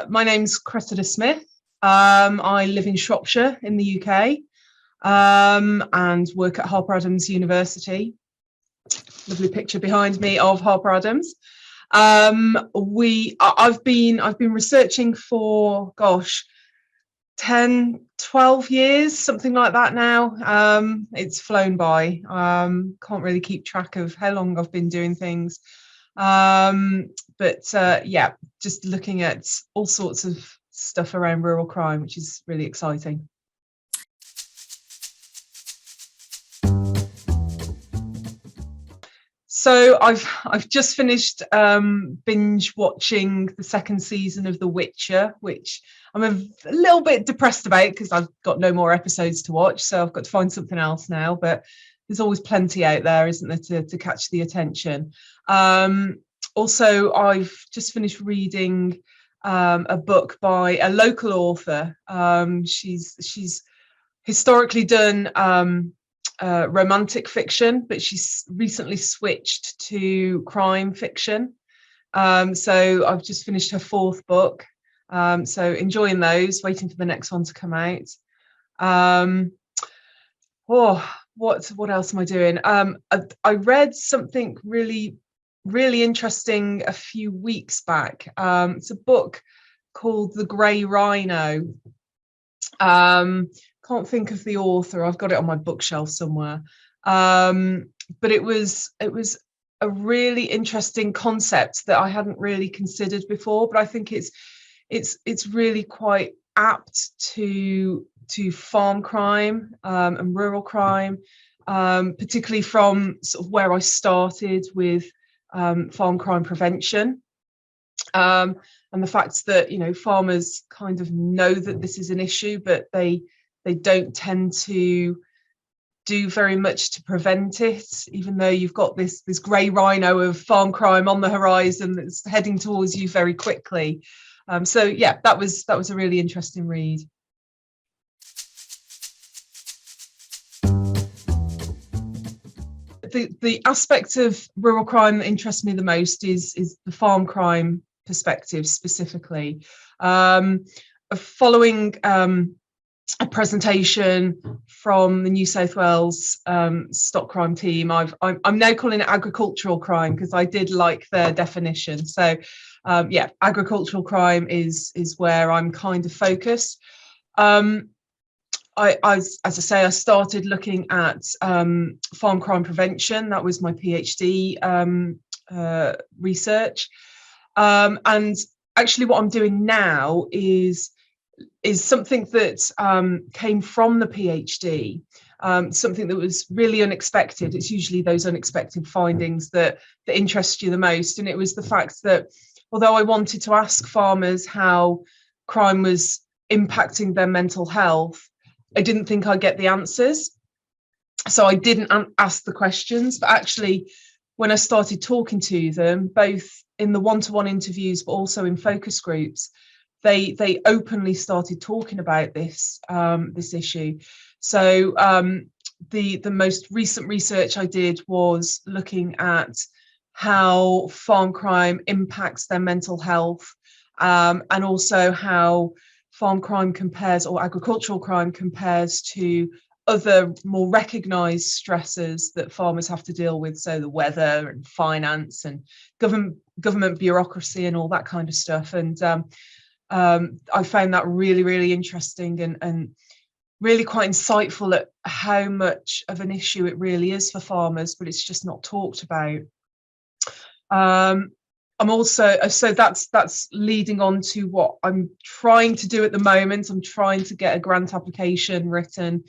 My name's Kreseda Smith. I live in Shropshire in the UK and work at Harper Adams University. Lovely picture behind me of Harper Adams. I've been researching for 10, 12 years, something like that now. It's flown by. Can't really keep track of how long I've been doing things. Yeah, just looking at all sorts of stuff around rural crime, which is really exciting. So I've just finished binge watching the second season of The Witcher, which I'm a little bit depressed about because I've got no more episodes to watch, so I've got to find something else now. But there's always plenty out there, isn't there, to catch the attention. Also, I've just finished reading a book by a local author. She's historically done romantic fiction, but she's recently switched to crime fiction. So I've just finished her fourth book. So enjoying those, waiting for the next one to come out. What else am I doing? I read something really interesting a few weeks back. It's a book called The Gray Rhino. Can't think of the author. I've got it on my bookshelf somewhere. But it was a really interesting concept that I hadn't really considered before. But I think it's really quite apt to farm crime and rural crime, particularly from sort of where I started with farm crime prevention. And the fact that, farmers kind of know that this is an issue, but they don't tend to do very much to prevent it, even though you've got this grey rhino of farm crime on the horizon that's heading towards you very quickly. So yeah, that was a really interesting read. The aspect of rural crime that interests me the most is the farm crime perspective specifically. Following a presentation from the New South Wales stock crime team, I'm now calling it agricultural crime because I did like their definition. So yeah, agricultural crime is where I'm kind of focused. As I say, I started looking at farm crime prevention. That was my PhD research. And actually what I'm doing now is something that came from the PhD, something that was really unexpected. It's usually those unexpected findings that interest you the most. And it was the fact that although I wanted to ask farmers how crime was impacting their mental health, I didn't think I'd get the answers. So I didn't ask the questions, but actually when I started talking to them, both in the one-to-one interviews, but also in focus groups, they openly started talking about this issue. So the most recent research I did was looking at how farm crime impacts their mental health, and also how farm crime compares, or agricultural crime compares to other more recognised stresses that farmers have to deal with, so the weather and finance and government bureaucracy and all that kind of stuff. And I found that really interesting and really quite insightful at how much of an issue it really is for farmers, but it's just not talked about. I'm also, so that's leading on to what I'm trying to do at the moment. I'm trying to get a grant application written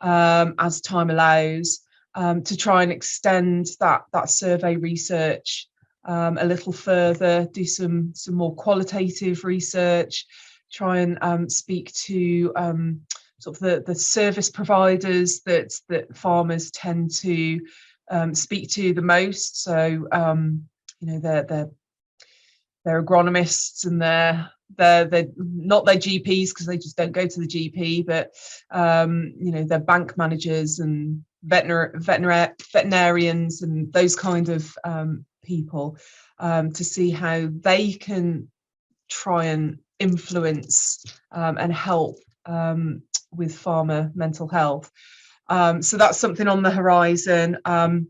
as time allows, to try and extend that survey research a little further, do some more qualitative research, try and speak to sort of the service providers that farmers tend to speak to the most. So they're agronomists and they're not their GPs because they just don't go to the GP, but they're bank managers and veterinarians and those kind of people, to see how they can try and influence and help with farmer mental health. So that's something on the horizon. I'm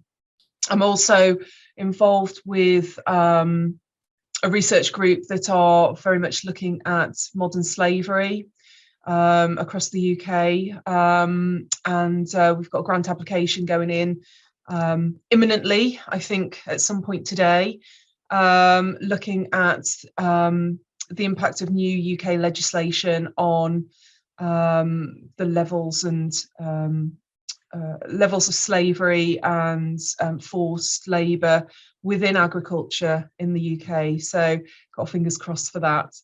also involved with a research group that are very much looking at modern slavery across the UK, and we've got a grant application going in imminently, I think at some point today, looking at the impact of new UK legislation on the levels and levels of slavery and forced labour within agriculture in the UK. So got fingers crossed for that.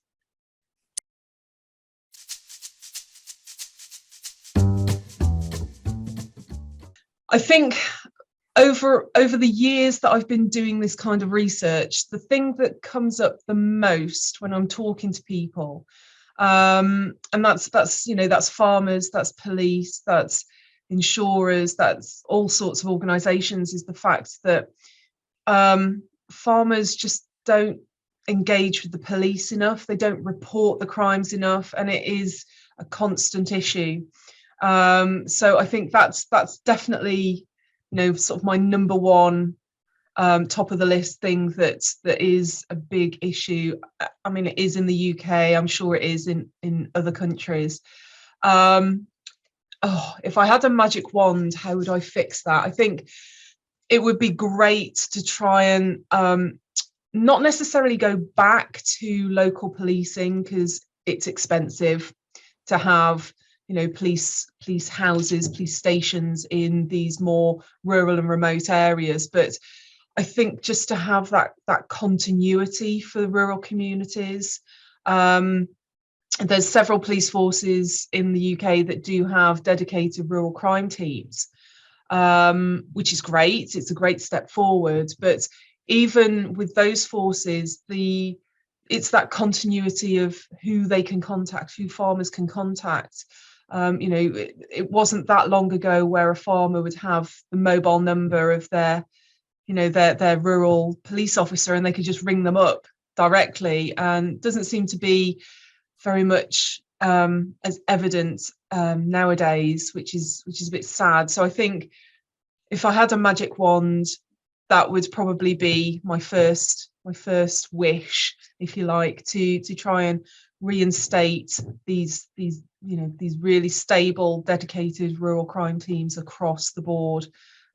I think over the years that I've been doing this kind of research, the thing that comes up the most when I'm talking to people, and that's you know, that's farmers, that's police, that's insurers, that's all sorts of organisations, is the fact that farmers just don't engage with the police enough. They don't report the crimes enough, and it is a constant issue. So I think that's definitely, you know, sort of my number one top of the list thing that is a big issue. I mean, it is in the UK. I'm sure it is in other countries. If I had a magic wand, how would I fix that? I think it would be great to try and not necessarily go back to local policing, because it's expensive to have, you know, police houses, police stations in these more rural and remote areas. But I think just to have that continuity for the rural communities. There's several police forces in the UK that do have dedicated rural crime teams, which is great. It's a great step forward. But even with those forces, it's that continuity of who they can contact, who farmers can contact. You know, it wasn't that long ago where a farmer would have the mobile number of their rural police officer, and they could just ring them up directly. And it doesn't seem to be very much as evident nowadays, which is a bit sad. So I think if I had a magic wand, that would probably be my first wish, if you like, to try and reinstate these really stable, dedicated rural crime teams across the board,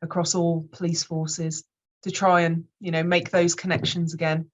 across all police forces, to try and, you know, make those connections again.